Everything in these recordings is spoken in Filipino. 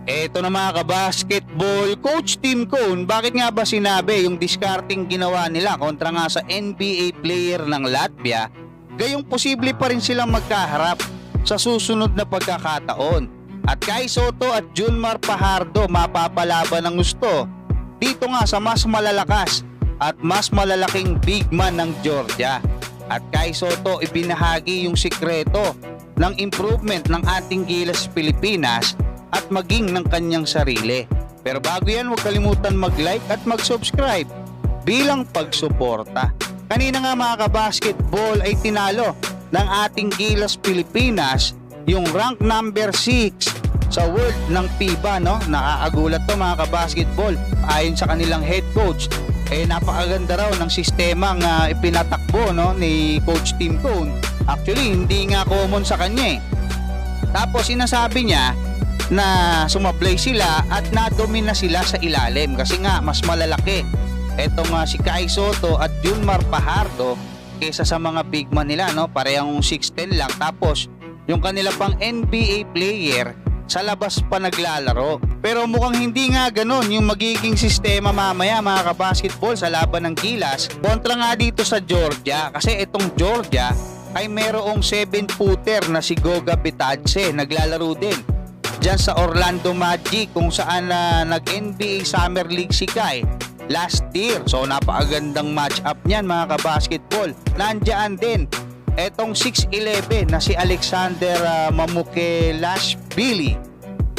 Eto na mga kabasketball, Coach Tim Cone, bakit nga ba sinabi yung discarding ginawa nila kontra nga sa NBA player ng Latvia, gayong posible pa rin silang magkaharap sa susunod na pagkakataon. At Kai Sotto at Junmar Fajardo mapapalaban ng gusto dito nga sa mas malalakas at mas malalaking big man ng Georgia. At Kai Sotto ibinahagi yung sikreto ng improvement ng ating Gilas Pilipinas at maging ng kanyang sarili. Pero bago yan, huwag kalimutan mag-like at mag-subscribe bilang pagsuporta. Kanina nga mga kabasketball ay tinalo ng ating Gilas Pilipinas yung rank number 6 sa world ng FIBA, no? Nakakagulat to mga kabasketball. Ayon sa kanilang head coach, napakaganda raw ng sistema nga ipinatakbo, no, ni Coach Tim Cone. Actually, hindi nga common sa kanya. Tapos sinasabi niya na sumablay sila at nadomina sila sa ilalim kasi nga mas malalaki etong si Kai Sotto at Junmar Fajardo kaysa sa mga big man nila, no? Parehong 6'10 lang, tapos yung kanila pang NBA player sa labas pa naglalaro. Pero mukhang hindi nga ganon yung magiging sistema mamaya mga kabasketball sa laban ng Gilas kontra nga dito sa Georgia, kasi itong Georgia ay merong 7-footer na si Goga Bitadze, naglalaro din dyan sa Orlando Magic kung saan nag-NBA Summer League si Kai last year. So napakagandang match-up niyan mga kabasketball. Nandiyan din etong 6'11 na si Alexander Mamukelashvili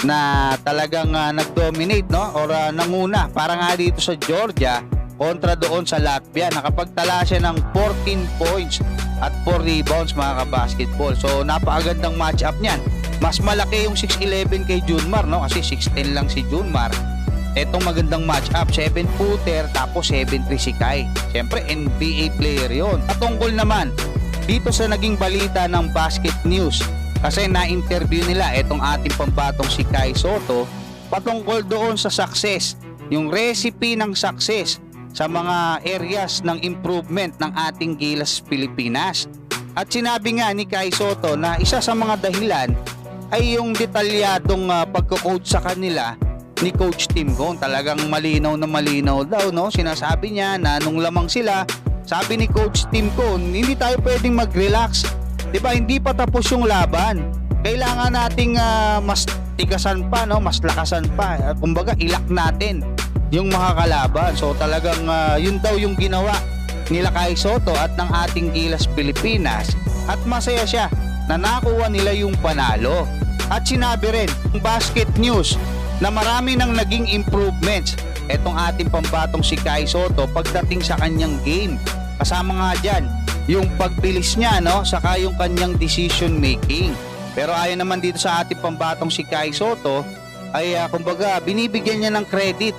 na talagang nag-dominate, no? Or nanguna para nga dito sa Georgia kontra doon sa Latvia. Nakapagtala siya ng 14 points at 4 rebounds mga kabasketball. So napakagandang match-up niyan. Mas malaki yung 6'11 kay Junmar, no? Kasi 6'10 lang si Junmar. Etong magandang match-up, 7-footer tapos 7'3 si Kai. Siyempre NBA player yon. Patungkol naman dito sa naging balita ng Basket News, kasi na-interview nila etong ating pambatong si Kai Sotto patungkol doon sa success, yung recipe ng success sa mga areas ng improvement ng ating Gilas Pilipinas. At sinabi nga ni Kai Sotto na isa sa mga dahilan ay yung detalyadong pagko-coach sa kanila ni Coach Tim Cone. Talagang malinaw na malinaw daw, no? Sinasabi niya na nung lamang sila, sabi ni Coach Tim Cone, hindi tayo pwedeng mag-relax. 'Di ba? Hindi pa tapos yung laban. Kailangan nating mas tigasan pa, no? Mas lakasan pa. Kumbaga, ilak natin yung mga kalaban. So talagang yun daw yung ginawa nila Kai Sotto at ng ating Gilas Pilipinas. At masaya siya na nakuha nila yung panalo. At sinabi rin ng Basket News na marami nang naging improvements etong ating pambatong si Kai Sotto pagdating sa kanyang game. Kasama nga dyan yung pagbilis niya, no? Saka yung kanyang decision making. Pero ayon naman dito sa ating pambatong si Kai Sotto ay kumbaga binibigyan niya ng credit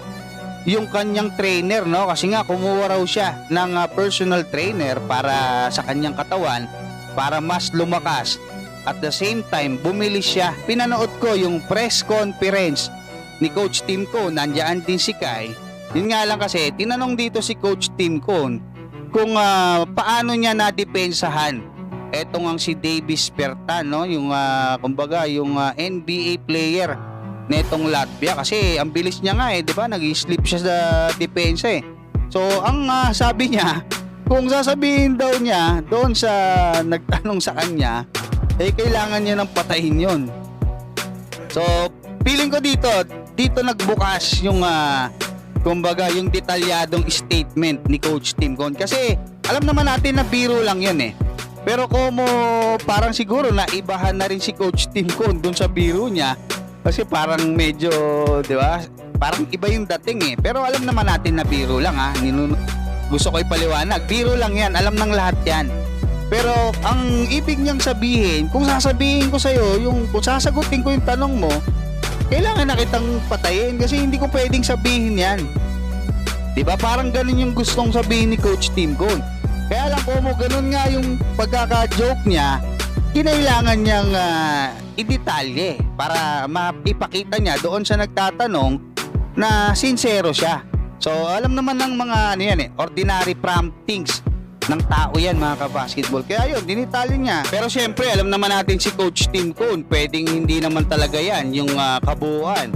yung kanyang trainer, no? Kasi nga kumuha raw siya ng personal trainer para sa kanyang katawan para mas lumakas. At the same time, bumili siya. Pinanood ko yung press conference ni Coach Tim Cone, nandiyan din si Kai. Yun nga lang kasi, tinanong dito si Coach Tim Cone kung paano niya nadepensahan etong ang si Davis Bertan, no? Yung kumbaga yung NBA player netong Latvia, kasi ang bilis niya nga di ba? Nag-slip siya sa depensa So ang sabi niya, kung sasabihin daw niya doon sa nagtanong sa kanya, kailangan niya ng patayin yon. So feeling ko dito nagbukas yung kumbaga yung detalyadong statement ni Coach Tim Cone, kasi alam naman natin na biro lang yun pero como parang siguro naibahan na rin si Coach Tim Cone dun sa biro niya, kasi parang medyo, di ba, parang iba yung dating pero alam naman natin na biro lang gusto ko ipaliwanag, biro lang yan, alam ng lahat yan. Pero ang ibig niyang sabihin, kung sasabihin ko sa'yo, kung sasagutin ko yung tanong mo, kailangan na kitang patayin kasi hindi ko pwedeng sabihin yan. Diba? Parang ganun yung gustong sabihin ni Coach Tim Cone. Kaya lang po mo, ganun nga yung pagkaka-joke niya, kinailangan niyang idetalye para maipakita niya doon sa nagtatanong na sincero siya. So alam naman ng mga ordinary promptings ng tao yan mga kabasketball. Kaya yun, dinitalye niya. Pero syempre, alam naman natin si Coach Tim Cone, pwedeng hindi naman talaga yan yung kabuuan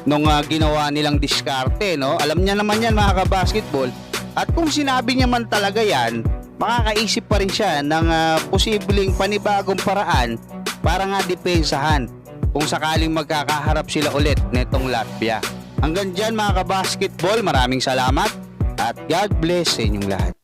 nung ginawa nilang diskarte, no? Alam niya naman yan mga kabasketball. At kung sinabi niya man talaga yan, makakaisip pa rin siya ng posibleng panibagong paraan para nga depensahan kung sakaling magkakaharap sila ulit netong Latvia. Hanggang dyan mga kabasketball, maraming salamat at God bless sa inyong lahat.